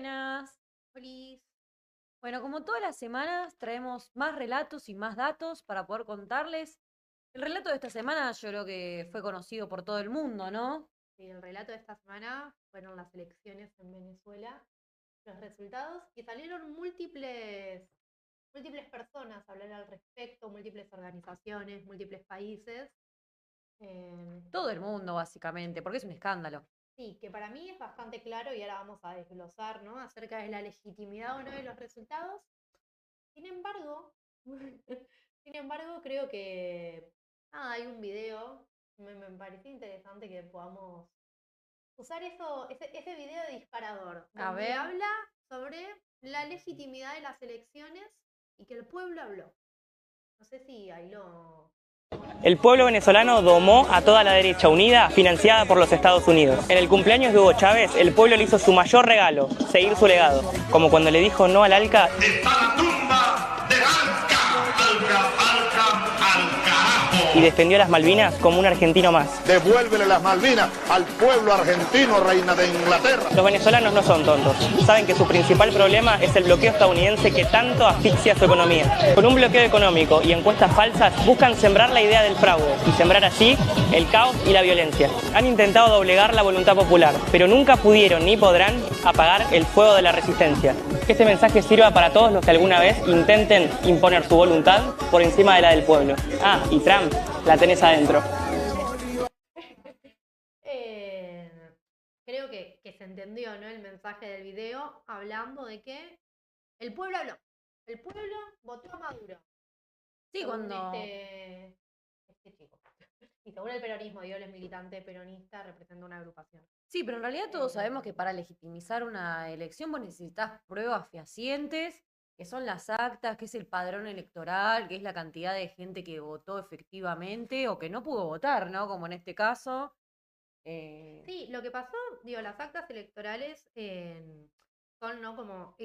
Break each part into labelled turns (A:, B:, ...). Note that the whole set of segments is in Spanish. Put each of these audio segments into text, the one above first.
A: Buenas.
B: Polis.
A: Bueno, como todas las semanas, traemos más relatos y más datos para poder contarles. El relato de esta semana yo creo que fue conocido por todo el mundo, ¿no?
B: Sí, el relato de esta semana fueron las elecciones en Venezuela, los resultados, y salieron múltiples personas a hablar al respecto, múltiples organizaciones, múltiples países. Eh,
A: Todo el mundo, básicamente, porque es un escándalo.
B: sí, que para mí es bastante claro y ahora vamos a desglosar, ¿no? Acerca de la legitimidad o no de los resultados. Sin embargo, creo que hay un video, me pareció interesante que podamos usar ese video de disparador,
A: A
B: donde
A: ver.
B: habla sobre la legitimidad de las elecciones y que el pueblo habló. No sé si ahí lo...
C: El pueblo venezolano domó a toda la derecha unida, financiada por los Estados Unidos. En el cumpleaños de Hugo Chávez, el pueblo le hizo su mayor regalo, seguir su legado. Como cuando le dijo no al ALCA.
D: Está la tumba del Alca, al carajo.
C: Y defendió las Malvinas como un argentino más.
D: Devuélvele las Malvinas al pueblo argentino, reina de Inglaterra.
C: Los venezolanos no son tontos. Saben que su principal problema es el bloqueo estadounidense que tanto asfixia su economía. Con un bloqueo económico y encuestas falsas, buscan sembrar la idea del fraude y sembrar así el caos y la violencia. Han intentado doblegar la voluntad popular, pero nunca pudieron ni podrán apagar el fuego de la resistencia. Que este mensaje sirva para todos los que alguna vez intenten imponer su voluntad por encima de la del pueblo. Ah, y Trump, la tenés adentro.
B: Eh, creo que se entendió, ¿no? El mensaje del video hablando de que el pueblo habló. El pueblo votó a Maduro.
A: Sí,
B: Según
A: cuando...
B: este chico. Y según el peronismo, digo, él es militante peronista, representa una agrupación.
A: Sí, pero en realidad todos sabemos que para legitimizar una elección vos necesitas pruebas fehacientes, que son las actas, que es el padrón electoral, que es la cantidad de gente que votó efectivamente o que no pudo votar, ¿no? Como en este caso. Eh,
B: Sí, lo que pasó, digo, las actas electorales son, ¿no? Como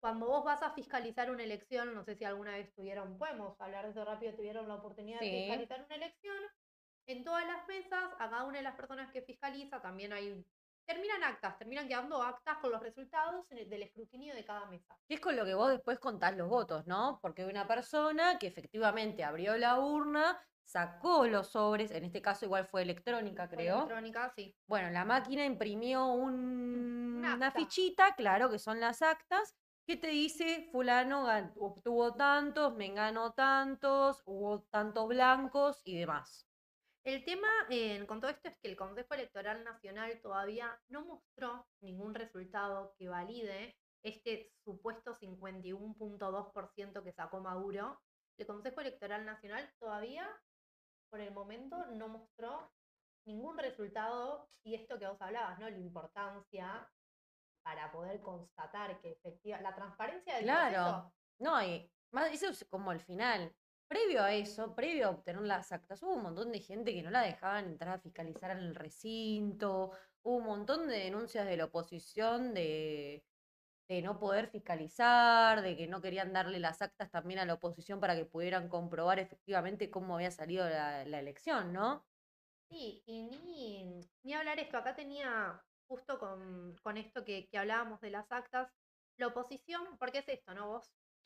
B: cuando vos vas a fiscalizar una elección, no sé si alguna vez podemos hablar de eso rápido, tuvieron la oportunidad de
A: sí.
B: fiscalizar una elección, en todas las mesas, a cada una de las personas que fiscaliza también terminan quedando actas con los resultados del escrutinio de cada mesa.
A: Que es con lo que vos después contás los votos, ¿no? Porque hay una persona que efectivamente abrió la urna, sacó los sobres, en este caso igual fue electrónica,
B: Fue
A: creo.
B: electrónica, sí.
A: Bueno, la máquina imprimió
B: Un
A: una
B: acta.
A: fichita, claro, que son las actas, que te dice fulano obtuvo tantos, mengano tantos, hubo tantos blancos y demás.
B: El tema con todo esto es que el Consejo Electoral Nacional todavía no mostró ningún resultado que valide este supuesto 51,2% que sacó Maduro. El Consejo Electoral Nacional todavía, por el momento, no mostró ningún resultado y esto que vos hablabas, ¿no? La importancia para poder constatar que efectivamente la transparencia del
A: Claro,
B: proceso.
A: no, y más, eso es como el final. Previo a eso, previo a obtener las actas, hubo un montón de gente que no la dejaban entrar a fiscalizar en el recinto, hubo un montón de denuncias de la oposición de no poder fiscalizar, de que no querían darle las actas también a la oposición para que pudieran comprobar efectivamente cómo había salido la elección, ¿no?
B: Sí, y ni hablar esto, acá tenía justo con esto que hablábamos de las actas, la oposición, porque es esto, ¿no?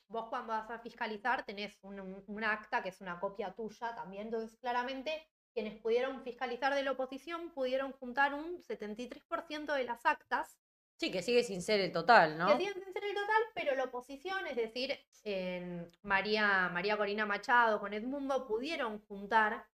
B: Vos cuando vas a fiscalizar tenés un acta que es una copia tuya también, entonces claramente quienes pudieron fiscalizar de la oposición pudieron juntar un 73% de las actas,
A: Sí, que sigue sin ser el total,
B: que
A: ¿no?
B: siguen sin ser el total, pero la oposición, es decir, María Corina Machado con Edmundo, pudieron juntar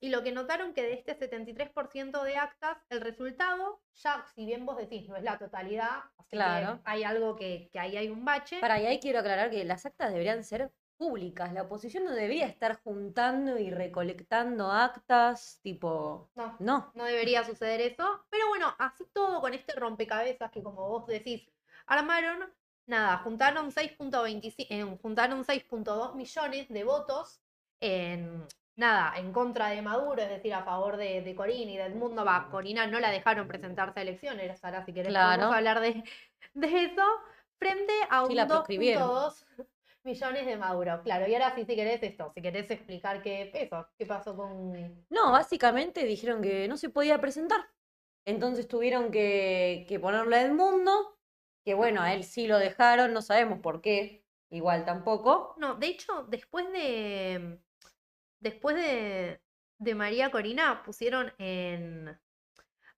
B: y lo que notaron que de este 73% de actas, el resultado, ya si bien vos decís, no es la totalidad, así que
A: Claro.
B: hay algo que ahí hay un bache.
A: Para, y ahí quiero aclarar que las actas deberían ser públicas. La oposición no debería estar juntando y recolectando actas, tipo,
B: No,
A: no.
B: no debería suceder eso. Pero bueno, así todo con este rompecabezas que como vos decís, armaron, nada, juntaron 6,2 millones de votos en, nada, en contra de Maduro, es decir, a favor de Corina y del mundo. Va, Corina no la dejaron presentarse a elecciones, ahora si querés podemos
A: Claro.
B: hablar de eso, frente a
A: Sí,
B: un
A: la
B: dos punto
A: proscribieron.
B: dos millones de Maduro. Claro, y ahora sí, si querés esto, si querés explicar qué pasó con...
A: No, básicamente dijeron que no se podía presentar. Entonces tuvieron que ponerle a Edmundo, que bueno, a él sí lo dejaron, no sabemos por qué, igual tampoco.
B: No, de hecho, después de María Corina pusieron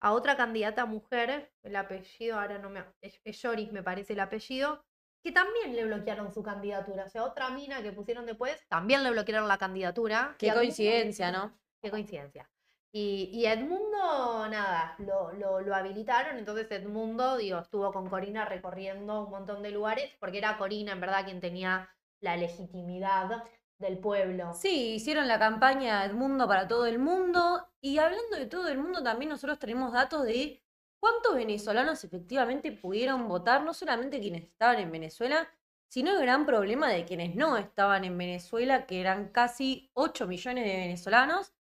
B: a otra candidata mujer, el apellido, ahora no me... Es Lloris, me parece el apellido, que también le bloquearon su candidatura. O sea, otra mina que pusieron después, también le bloquearon la candidatura.
A: Qué coincidencia, ¿no?
B: Qué coincidencia. Y Edmundo, nada, lo habilitaron, entonces Edmundo, digo, estuvo con Corina recorriendo un montón de lugares, porque era Corina, en verdad, quien tenía la legitimidad del pueblo.
A: Sí, hicieron la campaña Edmundo para todo el mundo. Y hablando de todo el mundo, también nosotros tenemos datos de cuántos venezolanos efectivamente pudieron votar, no solamente quienes estaban en Venezuela, sino el gran problema de quienes no estaban en Venezuela, que eran casi 8 millones de venezolanos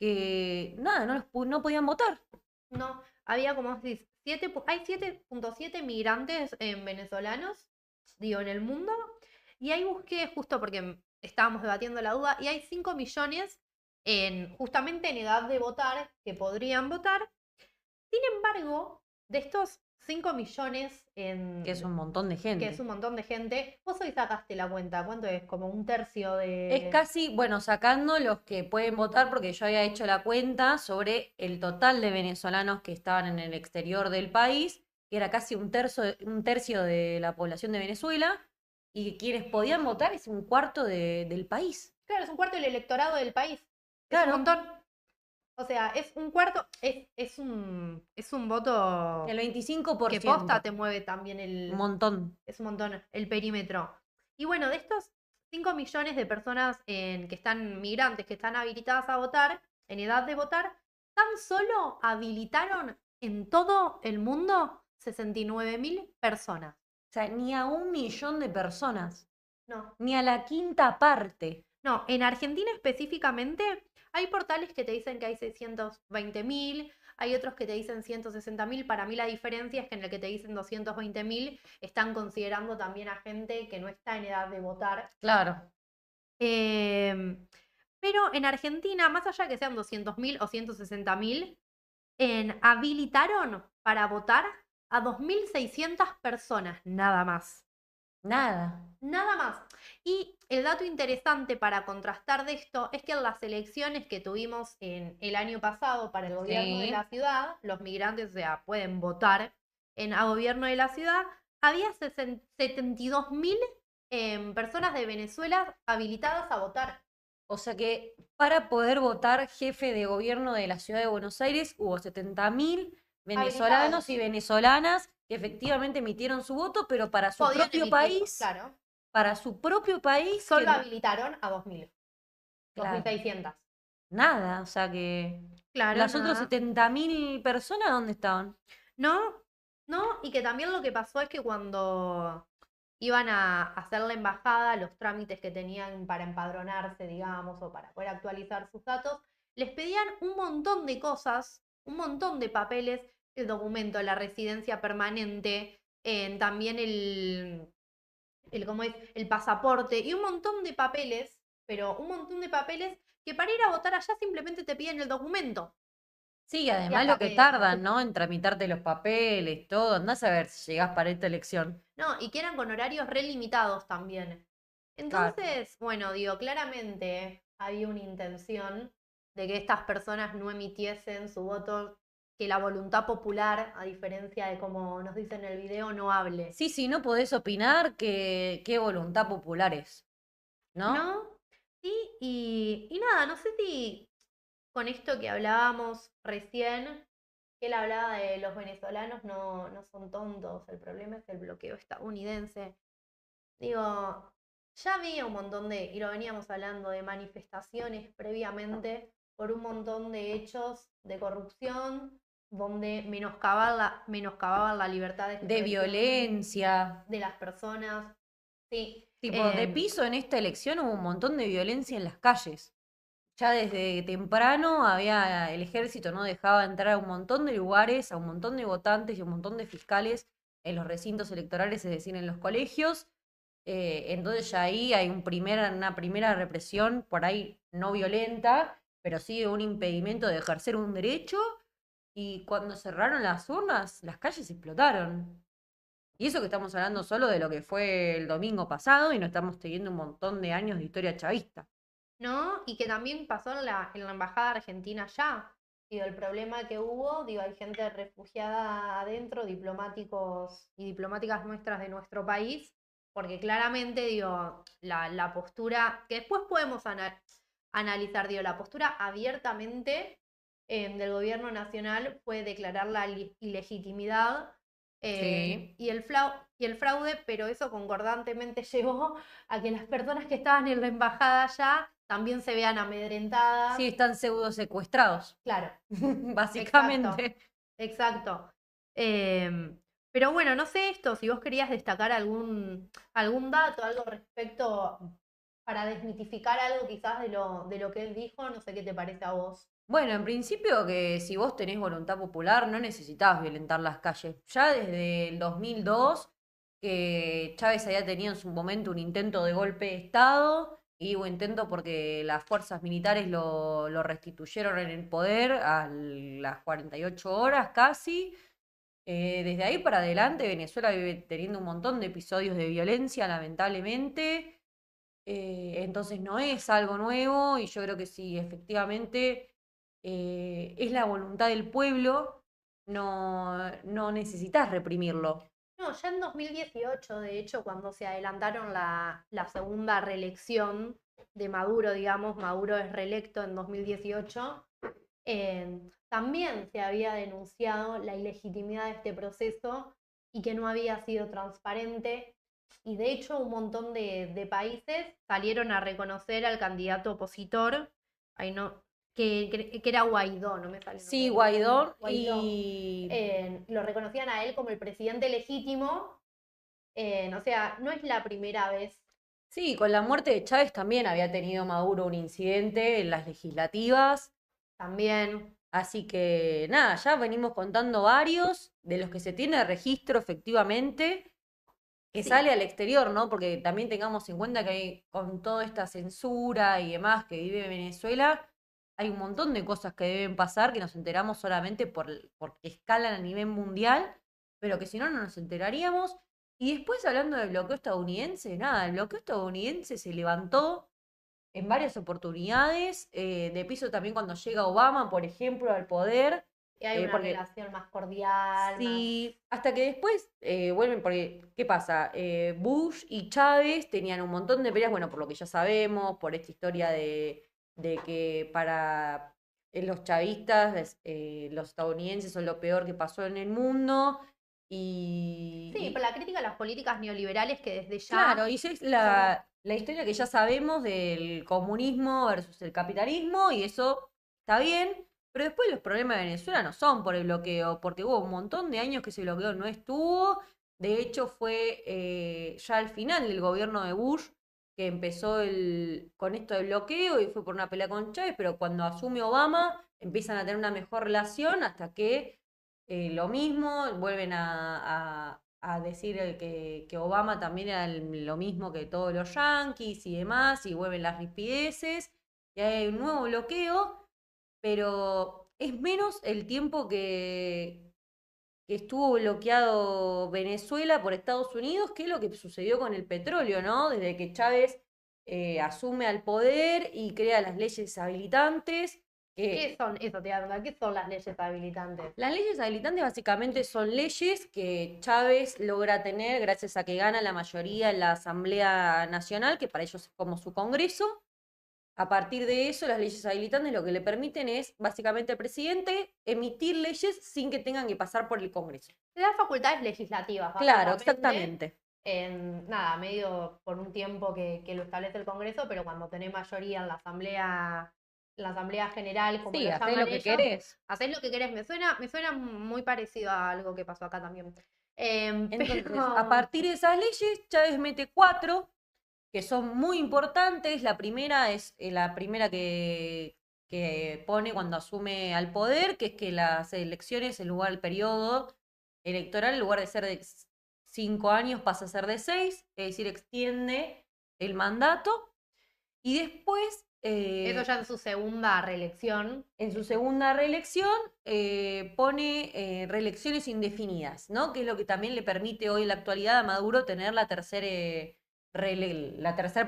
A: que nada, no podían votar.
B: No, había como decís, hay 7.7 migrantes venezolanos, digo, en el mundo, y ahí busqué justo porque estábamos debatiendo la duda, y hay 5 millones justamente en edad de votar que podrían votar. Sin embargo, de estos 5 millones
A: Que es un montón de gente.
B: que es un montón de gente, vos hoy sacaste la cuenta, ¿cuánto es? Como un tercio de...
A: Es casi, bueno, sacando los que pueden votar, porque yo había hecho la cuenta sobre el total de venezolanos que estaban en el exterior del país, que era casi un tercio de la población de Venezuela, y quienes podían votar es un cuarto del país.
B: Claro, es un cuarto del electorado del país.
A: Claro.
B: Es un montón. O sea, es un cuarto, es un voto
A: El 25%.
B: que posta te mueve también
A: Un montón.
B: es un montón, el perímetro. Y bueno, de estos 5 millones de personas que están migrantes, que están habilitadas a votar, en edad de votar, tan solo habilitaron en todo el mundo 69.000 personas.
A: O sea, ni a 1 millón de personas,
B: No.
A: ni a la quinta parte.
B: No, en Argentina específicamente hay portales que te dicen que hay 620.000, hay otros que te dicen 160.000. Para mí la diferencia es que en el que te dicen 220.000 están considerando también a gente que no está en edad de votar.
A: Claro.
B: Pero en Argentina, más allá de que sean 200.000 o 160.000, habilitaron para votar a 2.600 personas, nada más.
A: Nada.
B: Nada más. Y el dato interesante para contrastar de esto es que en las elecciones que tuvimos en el año pasado para el gobierno de la ciudad, los migrantes, o sea, pueden votar a gobierno de la ciudad, había 72.000 personas de Venezuela habilitadas a votar.
A: O sea que para poder votar jefe de gobierno de la ciudad de Buenos Aires hubo 70.000 venezolanos
B: Habilitados.
A: y venezolanas que efectivamente emitieron su voto, pero para su
B: Podían
A: propio
B: emitir,
A: país,
B: claro.
A: para su propio país,
B: Solo
A: que no-
B: habilitaron a 2.000.
A: Claro.
B: 2.600.
A: nada, o sea que
B: Claro,
A: las otras
B: nada.
A: 70.000 personas, ¿dónde estaban?
B: No, y que también lo que pasó es que cuando iban a hacer la embajada, los trámites que tenían para empadronarse, digamos, o para poder actualizar sus datos, les pedían un montón de cosas, un montón de papeles, el documento, la residencia permanente, también ¿cómo es? El pasaporte y un montón de papeles, pero un montón de papeles que para ir a votar allá simplemente te piden el documento.
A: Sí, además
B: hasta
A: lo que tardan, ¿no? En tramitarte los papeles, todo. Andás a ver si llegás para esta elección.
B: No, y que eran con horarios relimitados también. Entonces, bueno, digo, claramente había una intención de que estas personas no emitiesen su voto, que la voluntad popular, a diferencia de como nos dice en el video, no hable.
A: Sí, no podés opinar qué voluntad popular es, ¿no?
B: ¿No? Sí, y nada, no sé si con esto que hablábamos recién, que él hablaba de los venezolanos no son tontos, el problema es el bloqueo estadounidense. Digo, ya había un montón y lo veníamos hablando, de manifestaciones previamente por un montón de hechos de corrupción, donde menoscababan la libertad de
A: De
B: expresión
A: violencia.
B: de las personas. Sí.
A: Tipo, de piso en esta elección hubo un montón de violencia en las calles. Ya desde temprano el ejército no dejaba entrar a un montón de lugares, a un montón de votantes y a un montón de fiscales en los recintos electorales, es decir, en los colegios. Entonces ya ahí hay una primera represión, por ahí no violenta, pero sí un impedimento de ejercer un derecho. y cuando cerraron las urnas, las calles explotaron. Y eso que estamos hablando solo de lo que fue el domingo pasado y no estamos teniendo un montón de años de historia chavista.
B: ¿No? Y que también pasó en la embajada argentina allá. Digo, el problema que hubo, digo, hay gente refugiada adentro, diplomáticos y diplomáticas nuestras de nuestro país, porque claramente, digo, la postura, que después podemos analizar, digo, la postura abiertamente del gobierno nacional fue declarar la ilegitimidad
A: Sí.
B: y el fraude, pero eso concordantemente llevó a que las personas que estaban en la embajada ya también se vean amedrentadas.
A: Sí, están pseudo secuestrados,
B: Claro,
A: básicamente.
B: exacto. Pero bueno, no sé esto, si vos querías destacar algún dato, algo respecto para desmitificar algo quizás de lo que él dijo, no sé qué te parece a vos.
A: Bueno, en principio que si vos tenés voluntad popular no necesitabas violentar las calles. Ya desde el 2002 que Chávez había tenido en su momento un intento de golpe de Estado, y hubo intento porque las fuerzas militares lo restituyeron en el poder a las 48 horas casi. Desde ahí para adelante Venezuela vive teniendo un montón de episodios de violencia, lamentablemente. Entonces no es algo nuevo y yo creo que sí, efectivamente es la voluntad del pueblo, no necesitas reprimirlo.
B: No, ya en 2018, de hecho, cuando se adelantaron la segunda reelección de Maduro, digamos, Maduro es reelecto en 2018, también se había denunciado la ilegitimidad de este proceso y que no había sido transparente. Y de hecho, un montón de países salieron a reconocer al candidato opositor, ay, no, que era Guaidó, no me sale el
A: Sí,
B: nombre.
A: Guaidó
B: Guaidó.
A: y
B: Lo reconocían a él como el presidente legítimo. O sea, no es la primera vez.
A: sí, con la muerte de Chávez también había tenido Maduro un incidente en las legislativas.
B: También.
A: Así que nada, ya venimos contando varios de los que se tiene registro efectivamente, que
B: Sí.
A: sale al exterior, ¿no? Porque también tengamos en cuenta que con toda esta censura y demás que vive Venezuela, hay un montón de cosas que deben pasar que nos enteramos solamente porque escalan a nivel mundial, pero que si no, no nos enteraríamos. Y después hablando del bloqueo estadounidense, nada, el bloqueo estadounidense se levantó en varias oportunidades, de piso también cuando llega Obama, por ejemplo, al poder,
B: Y hay una
A: porque
B: relación más cordial,
A: sí, hasta que después vuelven, porque, ¿qué pasa? Bush y Chávez tenían un montón de peleas, bueno, por lo que ya sabemos, por esta historia de que para los chavistas, los estadounidenses son lo peor que pasó en el mundo,
B: Sí, por la crítica a las políticas neoliberales que desde ya.
A: claro, y esa es la historia que ya sabemos del comunismo versus el capitalismo, y eso está bien, pero después los problemas de Venezuela no son por el bloqueo, porque hubo un montón de años que ese bloqueo no estuvo. De hecho, fue ya al final del gobierno de Bush que empezó con esto del bloqueo y fue por una pelea con Chávez, pero cuando asume Obama empiezan a tener una mejor relación hasta que lo mismo, vuelven a decir que Obama también era lo mismo que todos los yanquis y demás, y vuelven las rispideces, y hay un nuevo bloqueo, pero es menos el tiempo que estuvo bloqueado Venezuela por Estados Unidos, que es lo que sucedió con el petróleo, ¿no? Desde que Chávez asume al poder y crea las leyes habilitantes.
B: ¿Qué son? Eso te iba a preguntar, ¿qué son las leyes habilitantes?
A: Las leyes habilitantes básicamente son leyes que Chávez logra tener gracias a que gana la mayoría en la Asamblea Nacional, que para ellos es como su Congreso. A partir de eso, las leyes habilitantes lo que le permiten es básicamente al presidente emitir leyes sin que tengan que pasar por el Congreso.
B: Te da facultades legislativas,
A: Claro,
B: básicamente.
A: exactamente.
B: Nada, medio por un tiempo que lo establece el Congreso, pero cuando tenés mayoría en la Asamblea General, como
A: Sí,
B: lo
A: hacés
B: llaman
A: lo que
B: ellos,
A: querés.
B: hacés lo que querés. Me suena muy parecido a algo que pasó acá también.
A: Entonces,
B: Pero
A: a partir de esas leyes, Chávez mete 4 que son muy importantes. La primera es la primera que pone cuando asume al poder, que es que las elecciones, en lugar del periodo electoral, en lugar de ser de 5 años, pasa a ser de 6, es decir, extiende el mandato. Y después
B: Eso ya en su segunda reelección.
A: En su segunda reelección pone reelecciones indefinidas, ¿no? Que es lo que también le permite hoy en la actualidad a Maduro tener la tercera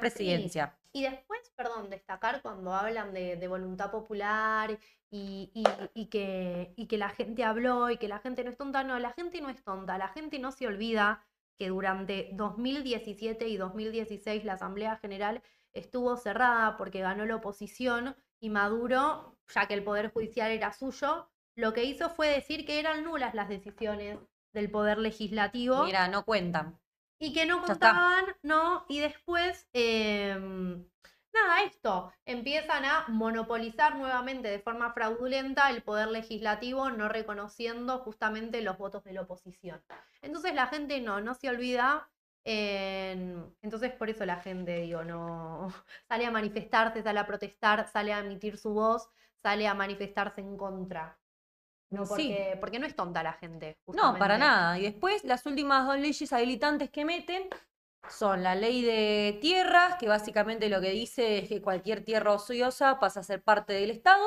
A: presidencia.
B: Y después, perdón, destacar cuando hablan de voluntad popular y que la gente habló y que la gente no es tonta. No, la gente no es tonta. La gente no se olvida que durante 2017 y 2016 la Asamblea General estuvo cerrada porque ganó la oposición y Maduro, ya que el Poder Judicial era suyo, lo que hizo fue decir que eran nulas las decisiones del Poder Legislativo.
A: Mira, no cuentan.
B: Y que no
A: Ya está.
B: contaban, ¿no? Y después, nada, esto, empiezan a monopolizar nuevamente de forma fraudulenta el poder legislativo, no reconociendo justamente los votos de la oposición. Entonces la gente no se olvida. Entonces por eso la gente, digo, no sale a manifestarse, sale a protestar, sale a emitir su voz, sale a manifestarse en contra. No,
A: Sí.
B: porque no es tonta la gente,
A: No, para
B: justamente.
A: nada. Y después las últimas dos leyes habilitantes que meten son la ley de tierras, que básicamente lo que dice es que cualquier tierra ociosa pasa a ser parte del Estado,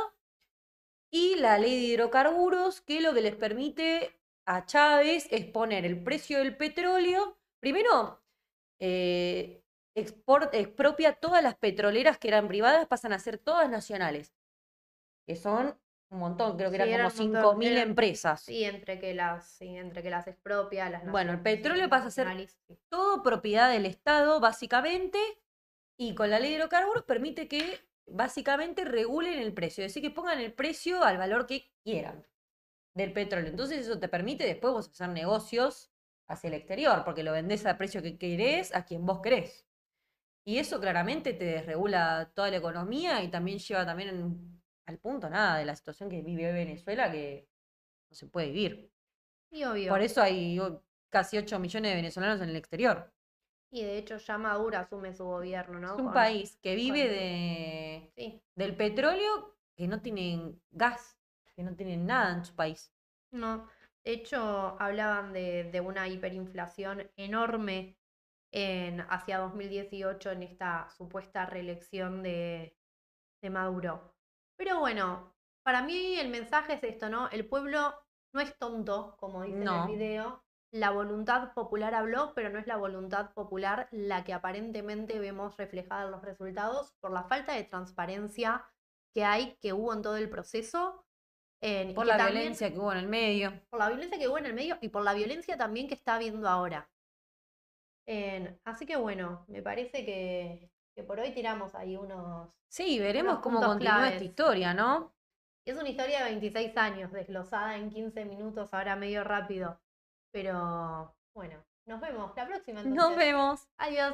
A: y la ley de hidrocarburos, que lo que les permite a Chávez es poner el precio del petróleo. Primero, expropia todas las petroleras que eran privadas, pasan a ser todas nacionales, que son un montón, creo que
B: Sí,
A: eran
B: eran
A: como
B: un montón,
A: 5.000
B: eran-
A: empresas.
B: Sí, entre que las expropia, las
A: Bueno, el
B: nacionales,
A: petróleo
B: las
A: pasa a ser
B: nacionaliza, sí.
A: todo propiedad del Estado, básicamente, y con la ley de hidrocarburos permite que básicamente regulen el precio, es decir, que pongan el precio al valor que quieran del petróleo. Entonces eso te permite después vos hacer negocios hacia el exterior, porque lo vendés al precio que querés, a quien vos querés. Y eso claramente te desregula toda la economía y también lleva también al punto, nada, de la situación que vive Venezuela, que no se puede vivir.
B: Y obvio.
A: Por eso hay casi 8 millones de venezolanos en el exterior.
B: Y de hecho ya Maduro asume su gobierno, ¿no?
A: Es un
B: Con-
A: país que vive
B: con- Sí.
A: del petróleo, que no tienen gas, que no tienen nada en su país.
B: No. De hecho, hablaban de una hiperinflación enorme hacia 2018 en esta supuesta reelección de Maduro. Pero bueno, para mí el mensaje es esto, ¿no? El pueblo no es tonto, como dice en
A: No.
B: el video. La voluntad popular habló, pero no es la voluntad popular la que aparentemente vemos reflejada en los resultados por la falta de transparencia que hubo en todo el proceso. Y
A: Por
B: que
A: la
B: también-
A: violencia que hubo en el medio.
B: por la violencia que hubo en el medio y por la violencia también que está habiendo ahora. Así que bueno, me parece que por hoy tiramos ahí unos...
A: Sí, veremos
B: Unos
A: cómo
B: puntos
A: continúa
B: claves.
A: esta historia, ¿no?
B: Es una historia de 26 años, desglosada en 15 minutos, ahora medio rápido. Pero bueno, nos vemos la próxima entonces.
A: Nos vemos.
B: Adiós.